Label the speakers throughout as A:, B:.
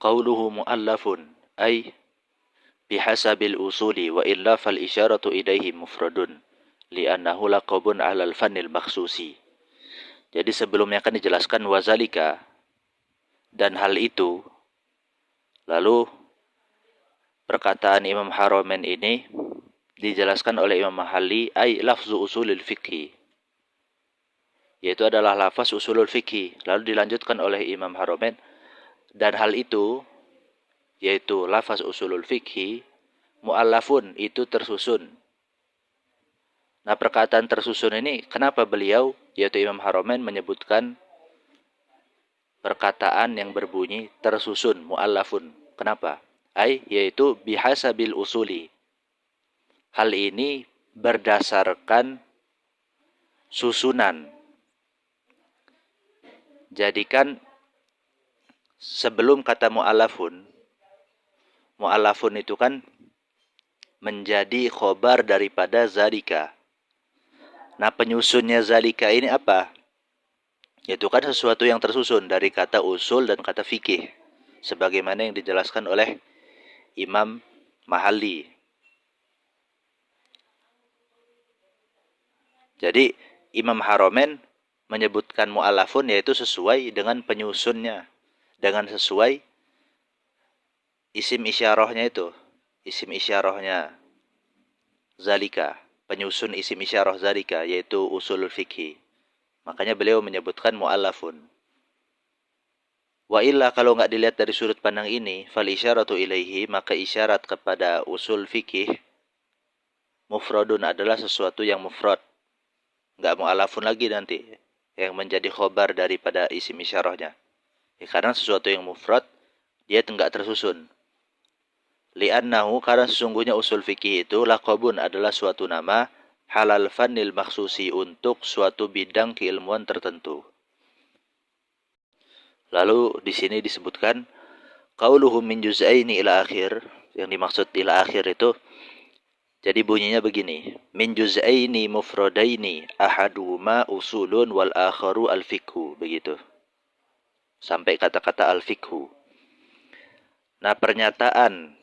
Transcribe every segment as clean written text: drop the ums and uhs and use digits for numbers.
A: Qauluhu mu'allafun ay bihasabil usuli wa illa fal isyaratu ilaihi mufradun li'annahu laqabun 'alal fannil makhsusi. Jadi sebelumnya kan dijelaskan wazalika dan hal itu, lalu perkataan Imam Haramain ini dijelaskan oleh Imam Mahalli ay lafzu usulil fiqhi, yaitu adalah lafaz usulul fiqhi. Lalu dilanjutkan oleh Imam Haramain, dan hal itu yaitu lafaz usulul fiqhi mu'allafun, itu tersusun. Nah, perkataan tersusun ini kenapa beliau yaitu Imam Haramain menyebutkan perkataan yang berbunyi tersusun mu'allafun? Kenapa? Yaitu bihasabil usuli. Hal ini berdasarkan susunan. Jadikan sebelum kata mu'allafun itu kan menjadi khobar daripada zalika. Nah, penyusunnya zalika ini apa? Yaitu kan sesuatu yang tersusun dari kata usul dan kata fikih, sebagaimana yang dijelaskan oleh Imam Mahalli. Jadi Imam Haramain menyebutkan mu'allafun yaitu sesuai dengan penyusunnya, dengan sesuai isim isyarahnya itu, isim isyarahnya zalika, penyusun isim isyarah zalika, yaitu usulul fikhi. Makanya beliau menyebutkan mu'allafun. Wa illa, kalau enggak dilihat dari sudut pandang ini, fal isyaratu ilaihi, maka isyarat kepada usul fikih mufradun adalah sesuatu yang mufrad. Enggak mu'allafun lagi nanti yang menjadi khobar daripada isim isyarahnya. Ya, karena sesuatu yang mufrad dia enggak tersusun. Li'annahu, karena sesungguhnya usul fikih itu laqabun, adalah suatu nama halal fannil makhsusi, untuk suatu bidang keilmuan tertentu. Lalu di sini disebutkan qauluhum min juz'aini ila akhir. Yang dimaksud ila akhir itu jadi bunyinya begini: min juz'aini mufradaini ahaduhuma usulun wal akharu al fiqhu, begitu. Sampai kata-kata al fiqhu. Nah, pernyataan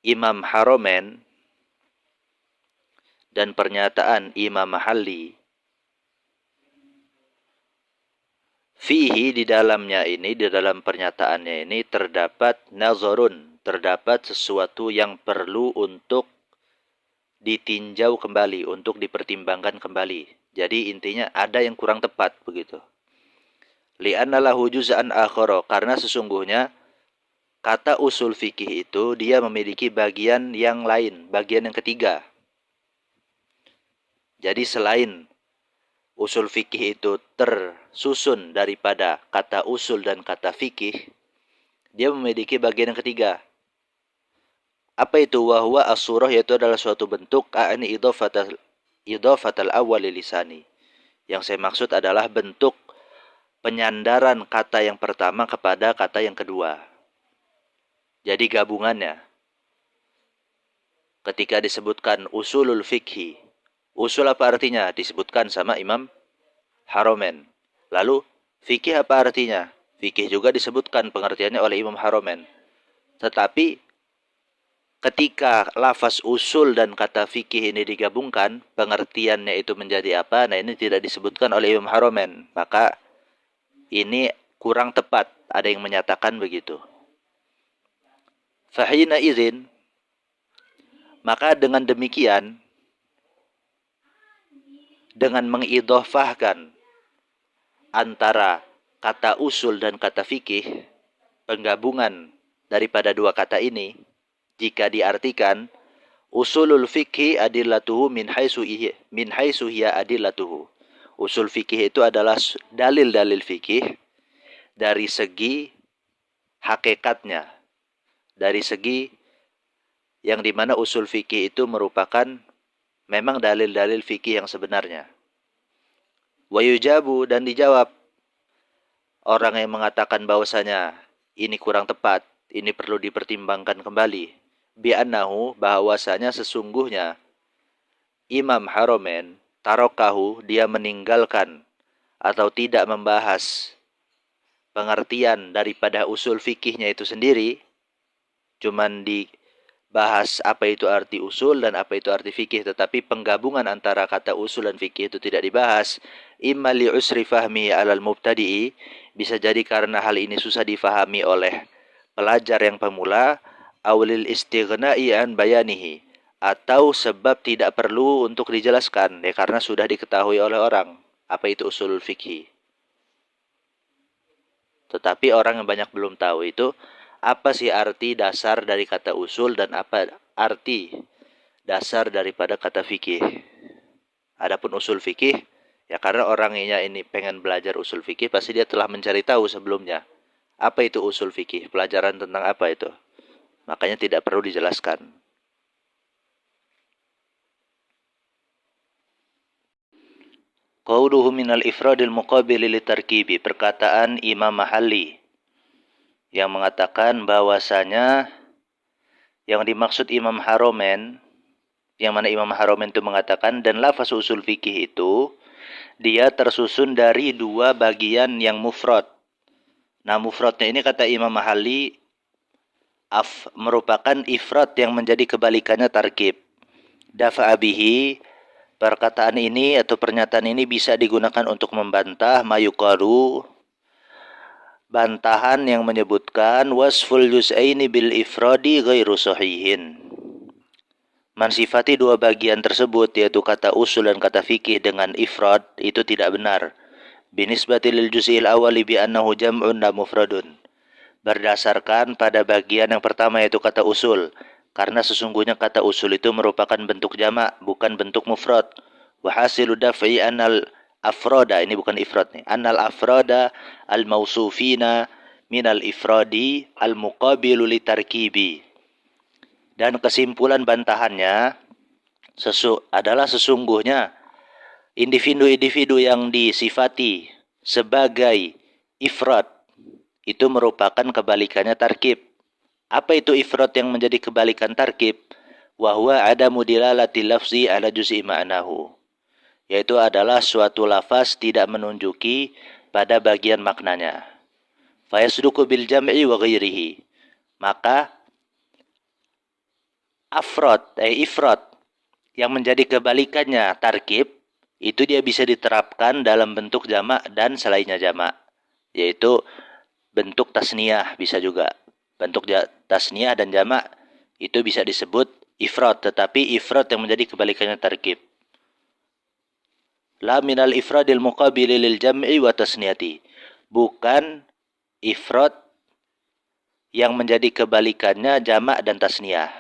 A: Imam Haramain dan pernyataan Imam Mahalli fihi, di dalamnya ini, di dalam pernyataannya ini terdapat nazarun, terdapat sesuatu yang perlu untuk ditinjau kembali, untuk dipertimbangkan kembali. Jadi intinya ada yang kurang tepat, begitu. Li'anna lahu juz'an akhara, karena sesungguhnya kata usul fikih itu dia memiliki bagian yang lain, bagian yang ketiga. Jadi selain usul fikih itu tersusun daripada kata usul dan kata fikih, dia memiliki bagian yang ketiga. Apa itu? Wa huwa as-surah, yaitu adalah suatu bentuk a'ni idhafatal awwal lisani. Yang saya maksud adalah bentuk penyandaran kata yang pertama kepada kata yang kedua. Jadi gabungannya. Ketika disebutkan usulul fikhi, usul apa artinya? Disebutkan sama Imam Haramain. Lalu fikih apa artinya? Fikih juga disebutkan pengertiannya oleh Imam Haramain. Tetapi ketika lafaz usul dan kata fikih ini digabungkan, pengertiannya itu menjadi apa? Nah, ini tidak disebutkan oleh Imam Haramain. Maka ini kurang tepat. Ada yang menyatakan begitu. Fahina izin, maka dengan demikian, dengan mengidhofahkan antara kata usul dan kata fikih, penggabungan daripada dua kata ini, jika diartikan usulul fikhi adillatuhu min haitsu hiya adillatuhu. Usul fikih itu adalah dalil-dalil fikih dari segi hakikatnya, dari segi yang dimana usul fikih itu merupakan memang dalil-dalil fikih yang sebenarnya. Wa yujabu, dan dijawab orang yang mengatakan bahwasanya ini kurang tepat, ini perlu dipertimbangkan kembali, bi annahu, bahwasanya sesungguhnya Imam Haramain tarokahu, dia meninggalkan atau tidak membahas pengertian daripada usul fikihnya itu sendiri, cuman dibahas apa itu arti usul dan apa itu arti fikih, tetapi penggabungan antara kata usul dan fikih itu tidak dibahas. Imma li usri fahmi alal mubtadi'i, bisa jadi karena hal ini susah difahami oleh pelajar yang pemula, awlil istighna'i an bayanihi, atau sebab tidak perlu untuk dijelaskan, ya karena sudah diketahui oleh orang apa itu usul fikih. Tetapi orang yang banyak belum tahu itu apa sih arti dasar dari kata usul dan apa arti dasar daripada kata fikih. Adapun usul fikih, ya karena orangnya ini pengen belajar usul fikih, pasti dia telah mencari tahu sebelumnya. Apa itu usul fikih? Pelajaran tentang apa itu? Makanya tidak perlu dijelaskan. Qauluhu minal ifradil muqabili litarkibi, perkataan Imam Mahalli yang mengatakan bahwasanya yang dimaksud Imam Haromen, yang mana Imam Haromen itu mengatakan, dan lafaz usul fikih itu dia tersusun dari dua bagian yang mufrad. Nah, mufradnya ini kata Imam Mahalli merupakan ifrad yang menjadi kebalikannya tarkib. Dafa'a bihi, perkataan ini atau pernyataan ini bisa digunakan untuk membantah mayuqalu, bantahan yang menyebutkan wasful juz'aini bil ifradi ghairu sahihin. Mensifati dua bagian tersebut, yaitu kata usul dan kata fikih dengan ifrad, itu tidak benar. Binisbati lil juz'il awali bi annahu jam'un la mufradun. Berdasarkan pada bagian yang pertama, yaitu kata usul, karena sesungguhnya kata usul itu merupakan bentuk jamak, bukan bentuk mufrad. Wa hasilu daf'i annal afroda, ini bukan ifrad nih, annal afroda al-mausufina minal ifradi al-muqabilu litarkibi. Dan kesimpulan bantahannya adalah sesungguhnya individu-individu yang disifati sebagai ifrad itu merupakan kebalikannya tarkib. Apa itu ifrad yang menjadi kebalikan tarkib? Wahwa adamu dilalati lafzi ala juz'i ma'nahu, yaitu adalah suatu lafaz tidak menunjuki pada bagian maknanya. Fayasduku bil jam'i wa ghairihi, maka ifrad yang menjadi kebalikannya tarkib itu dia bisa diterapkan dalam bentuk jamak dan selainnya jamak, yaitu bentuk tasniyah bisa juga. Bentuk tasniyah dan jamak itu bisa disebut ifrad, tetapi ifrad yang menjadi kebalikannya tarkib. La minal ifradil muqabili lil jam'i wa tasniyati, bukan ifrad yang menjadi kebalikannya jamak dan tasniyah.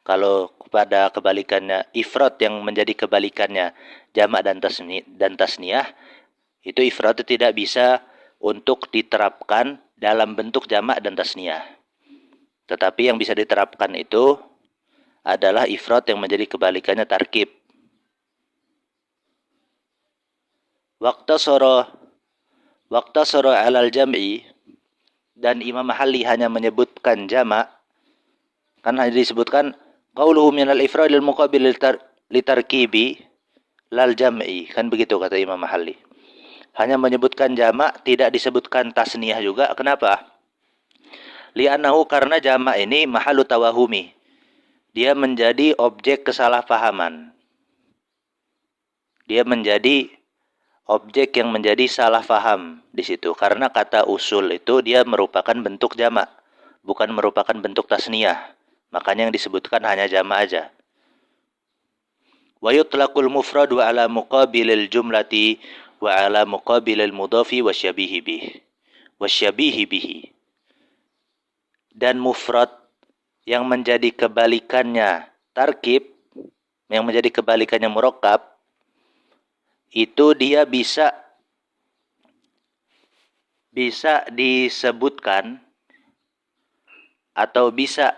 A: Kalau pada kebalikannya ifrad yang menjadi kebalikannya jamak dan tasniyah, itu ifrad itu tidak bisa untuk diterapkan dalam bentuk jamak dan tasniyah. Tetapi yang bisa diterapkan itu adalah ifrad yang menjadi kebalikannya tarkib. Waqtasara alal jam'i, dan Imam Mahalli hanya menyebutkan jamak, kan hanya disebutkan qauluhu minal ifradil muqabil litarkibi lal jam'i, kan begitu kata Imam Mahalli. Hanya menyebutkan jamak, tidak disebutkan tasniyah juga. Kenapa? Li'annahu, karena jamak ini mahalu tawahumi, dia menjadi objek kesalahpahaman. Dia menjadi objek yang menjadi salah paham di situ, karena kata usul itu dia merupakan bentuk jamak, bukan merupakan bentuk tasniyah. Makanya yang disebutkan hanya jamak aja. Wa yutlaqul mufradu ala muqabilil jumlati wa ala muqabilil mudhafi wasyabihi bihi. Dan mufrad yang menjadi kebalikannya tarkib, yang menjadi kebalikannya murakkab, itu dia bisa disebutkan atau bisa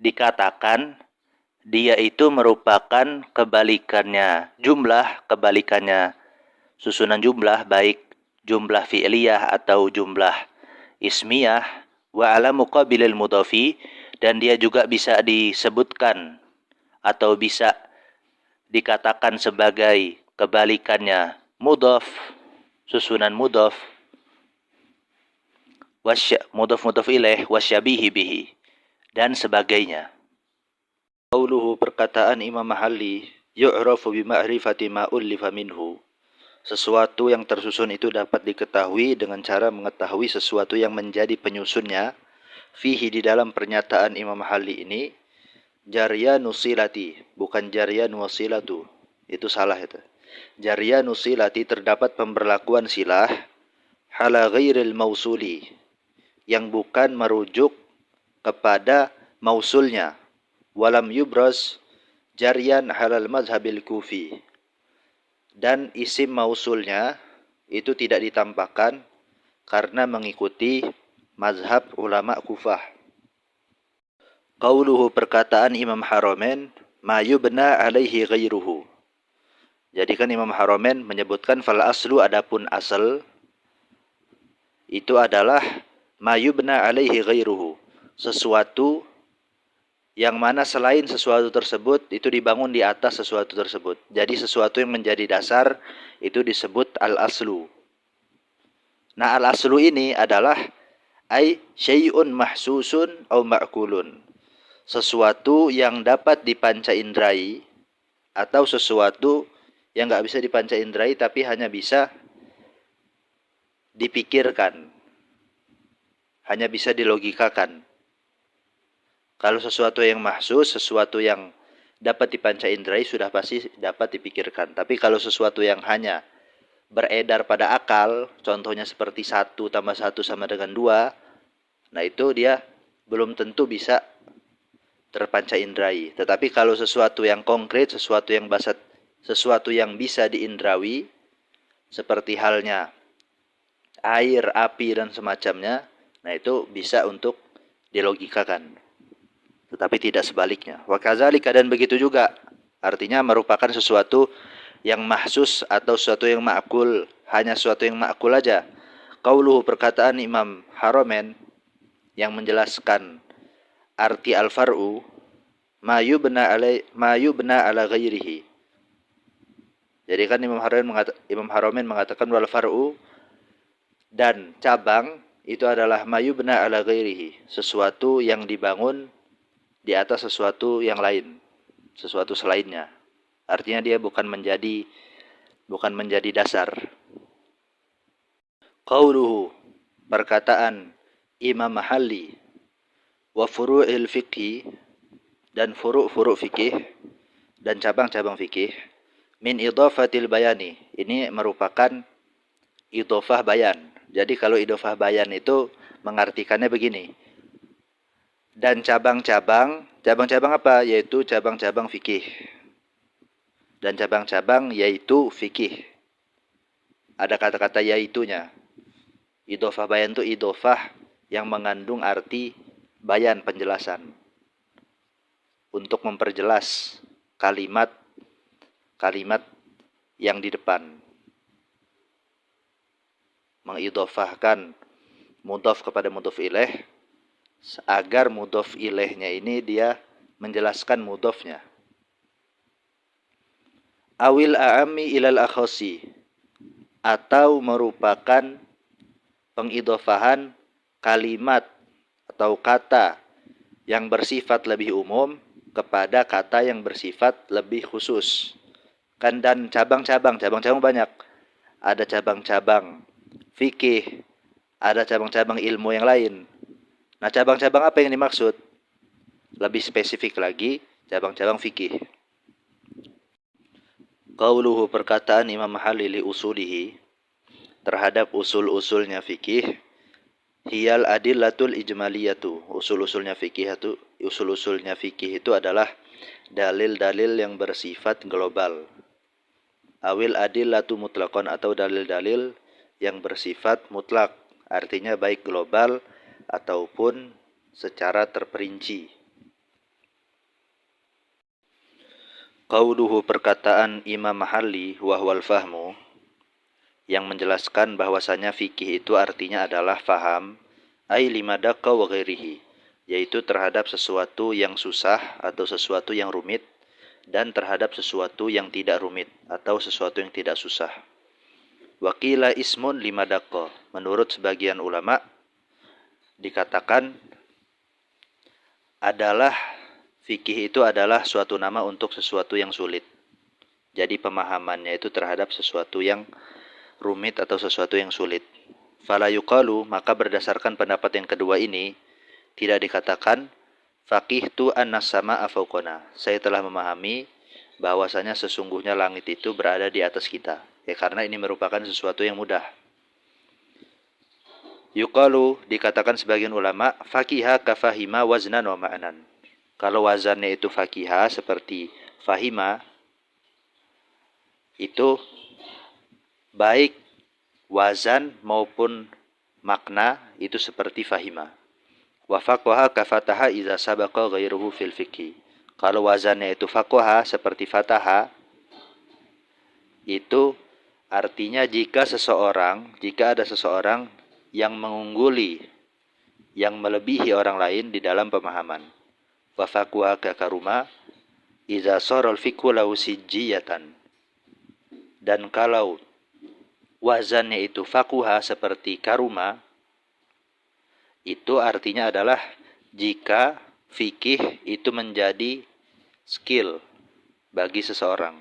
A: dikatakan dia itu merupakan kebalikannya jumlah, kebalikannya susunan jumlah, baik jumlah fi'liyah atau jumlah ismiyah, wa ala muqabilil mudhafi, dan dia juga bisa disebutkan atau bisa dikatakan sebagai kebalikannya mudhaf, susunan mudhaf. mudhaf ilaih wasyabihi bihi dan sebagainya. Qauluhu perkataan Imam Mahalli yu'rafu bima'rifati ma ullifa minhu. Sesuatu yang tersusun itu dapat diketahui dengan cara mengetahui sesuatu yang menjadi penyusunnya. Fihi di dalam pernyataan Imam Mahalli ini jarya nusilati, bukan jarya nusilatu. Itu salah itu. Jarya nusilati terdapat pemberlakuan silah hala ghairil mausuli yang bukan merujuk kepada mausulnya. Walam yubras jaryan halal mazhabil kufi. Dan isim mausulnya itu tidak ditampakkan karena mengikuti mazhab ulama Kufah. Qauluhu perkataan Imam Haramain ma yubna alaihi ghairuhu. Jadi kan Imam Haramain menyebutkan fal aslu, adapun asal itu adalah ma yubna alaihi ghairuhu, sesuatu yang mana selain sesuatu tersebut itu dibangun di atas sesuatu tersebut. Jadi sesuatu yang menjadi dasar itu disebut al-aslu. Nah, al-aslu ini adalah ay syai'un mahsusun au ma'kulun. Sesuatu yang dapat dipanca indrai atau sesuatu yang enggak bisa dipanca indrai tapi hanya bisa dipikirkan. Hanya bisa dilogikakan. Kalau sesuatu yang mahsus, sesuatu yang dapat dipanca indrai sudah pasti dapat dipikirkan. Tapi kalau sesuatu yang hanya beredar pada akal, contohnya seperti 1 tambah 1 sama dengan 2, nah itu dia belum tentu bisa terpanca indrai. Tetapi kalau sesuatu yang konkret, sesuatu yang bisa diindrawi, seperti halnya air, api, dan semacamnya, nah itu bisa untuk dilogikakan. Tetapi tidak sebaliknya. Wa kadzalika, dan begitu juga. Artinya merupakan sesuatu yang mahsus atau sesuatu yang ma'kul, hanya sesuatu yang ma'kul aja. Qauluhu perkataan Imam Haramain yang menjelaskan arti al-far'u ma yubna ala ghairihi. Jadi kan Imam Haramain mengatakan wal far'u, dan cabang itu adalah ma yubna ala ghairihi, sesuatu yang dibangun di atas sesuatu yang lain, sesuatu selainnya. Artinya dia bukan menjadi dasar. Qauluhu perkataan Imam Mahalli wa furu'il fiqhi, dan furu' fikih dan cabang-cabang fikih, min idhafatil bayani, ini merupakan idhofah bayan. Jadi kalau idhofah bayan itu mengartikannya begini. Dan cabang-cabang apa? Yaitu cabang-cabang fikih. Dan cabang-cabang yaitu fikih. Ada kata-kata yaitunya. Idhofah bayan itu idhofah yang mengandung arti bayan, penjelasan. Untuk memperjelas kalimat yang di depan. Mengidhofahkan mudhaf kepada mudhaf ilaih, agar mudhaf ilaihnya ini dia menjelaskan mudhafnya. Awil a'ammi ilal akhasi, atau merupakan pengidhofahan kalimat atau kata yang bersifat lebih umum kepada kata yang bersifat lebih khusus. Kan, dan cabang-cabang banyak. Ada cabang-cabang fikih, ada cabang-cabang ilmu yang lain. Nah, cabang-cabang apa yang dimaksud? Lebih spesifik lagi, cabang-cabang fikih. Qauluhu perkataan Imam Mahalli li usulihi, terhadap usul-usulnya fikih, hiyal adillatul ijmaliyatu. Usul-usulnya fikih itu adalah dalil-dalil yang bersifat global. Awil adillatu mutlaqan, atau dalil-dalil yang bersifat mutlak, artinya baik global ataupun secara terperinci. Qauluhu perkataan Imam Mahalli wa huwal fahmu, yang menjelaskan bahwasanya fikih itu artinya adalah faham, ai limadaqqa wa ghairihi, yaitu terhadap sesuatu yang susah atau sesuatu yang rumit, dan terhadap sesuatu yang tidak rumit atau sesuatu yang tidak susah. Wa qila ismun limadaqqa, menurut sebagian ulama dikatakan adalah fikih itu adalah suatu nama untuk sesuatu yang sulit. Jadi pemahamannya itu terhadap sesuatu yang rumit atau sesuatu yang sulit. Fala yuqalu, maka berdasarkan pendapat yang kedua ini tidak dikatakan faqihtu annas samaa fawqana. Saya telah memahami bahwasanya sesungguhnya langit itu berada di atas kita. Ya karena ini merupakan sesuatu yang mudah. Yuqalu, dikatakan sebagian ulama, faqiha kafahima waznan wa ma'nan. Kalau wazannya itu faqiha seperti fahima, itu baik wazan maupun makna itu seperti fahima. Wa faqaha kafataha idza sabaqa ghairuhu fil fiqhi. Kalau wazannya itu faqaha seperti fataha, itu artinya jika ada seseorang yang mengungguli, yang melebihi orang lain di dalam pemahaman. Wa faqaha kakaruma idza saral fiqhu lahu sijjiyatan. Dan kalau wazannya itu fakuha seperti karuma, itu artinya adalah jika fikih itu menjadi skill bagi seseorang.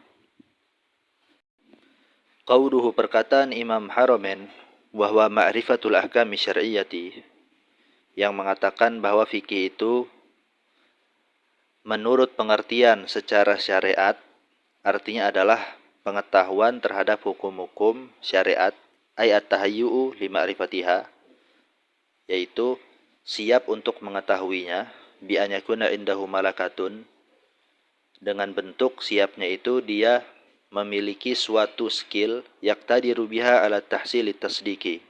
A: Qauluhu, perkataan Imam Haramain, wahwa ma'rifatul ahkami syar'iyyati, yang mengatakan bahwa fikih itu menurut pengertian secara syariat, artinya adalah pengetahuan terhadap hukum-hukum syariat, ayat tahayyu'u li ma'rifatiha, yaitu siap untuk mengetahuinya, bi an yakuna indahu malakatun, dengan bentuk siapnya itu dia memiliki suatu skill yaqtadiru biha ala tahsili tasdiki,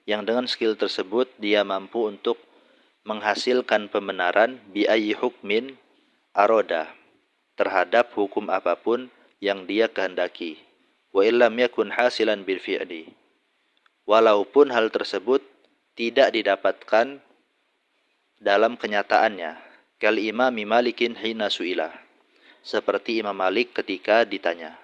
A: yang dengan skill tersebut dia mampu untuk menghasilkan pembenaran bi ayyi hukmin aroda, terhadap hukum apapun yang dia kehendaki. Wa illam yakun hasilan bil fi'li, walaupun hal tersebut tidak didapatkan dalam kenyataannya. Kal imam Malikin hina su'ila, seperti Imam Malik ketika ditanya.